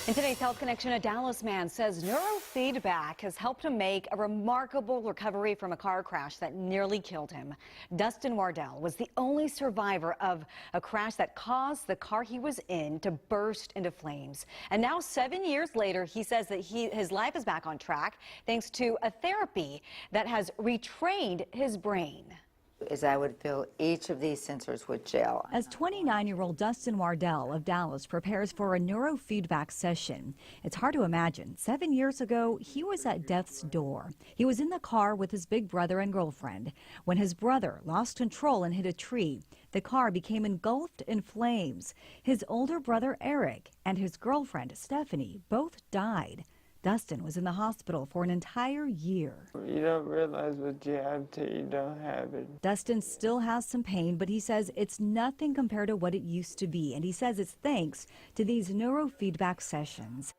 In today's Health Connection, a Dallas man says neurofeedback has helped him make a remarkable recovery from a car crash that nearly killed him. Dustin was the only survivor of a crash that caused the car he was in to burst into flames. And now, 7 years later, he says that his life is back on track thanks to a therapy that has retrained his brain. Is I would fill each of these sensors with gel. As 29-year-old Dustin of Dallas prepares for a neurofeedback session, it's hard to imagine. 7 years ago, he was at death's door. He was in the car with his big brother and girlfriend when his brother lost control and hit a tree. The car became engulfed in flames. His older brother, Eric, and his girlfriend, Stephanie, both died. Dustin was in the hospital for an entire year. You don't realize what you have till you don't have it. Dustin still has some pain, but he says it's nothing compared to what it used to be. And he says it's thanks to these neurofeedback sessions.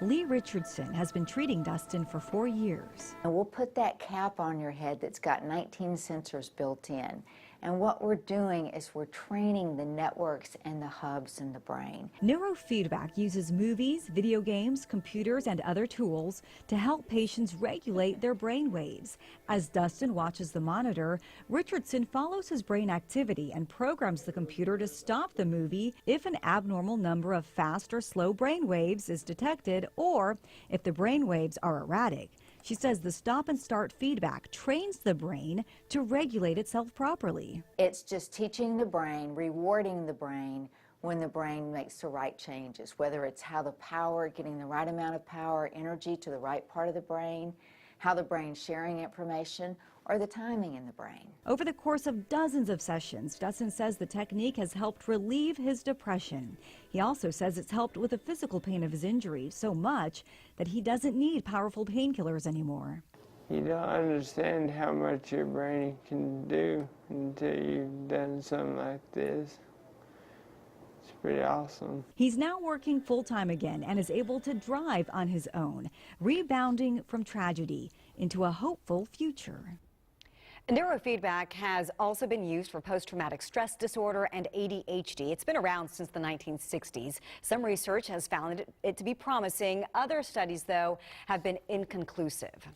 Lee Richardson has been treating Dustin for 4 years. And we'll put that cap on your head that's got 19 sensors built in. And what we're doing is we're training the networks and the hubs in the brain. Neurofeedback uses movies, video games, computers, and other tools to help patients regulate their brain waves. As Dustin watches the monitor, Richardson follows his brain activity and programs the computer to stop the movie if an abnormal number of fast or slow brain waves is detected or if the brain waves are erratic. She says the stop and start feedback trains the brain to regulate itself properly. It's just teaching the brain, rewarding the brain when the brain makes the right changes, whether it's how the power, getting the right amount of power, energy to the right part of the brain, how the brain's sharing information, or the timing in the brain. Over the course of dozens of sessions, Dustin says the technique has helped relieve his depression. He also says it's helped with the physical pain of his injury so much that he doesn't need powerful painkillers anymore. You don't understand how much your brain can do until you've done something like this. It's pretty awesome. He's now working full-time again and is able to drive on his own, rebounding from tragedy into a hopeful future. Neurofeedback has also been used for post-traumatic stress disorder and ADHD. It's been around since the 1960s. Some research has found it to be promising. Other studies, though, have been inconclusive.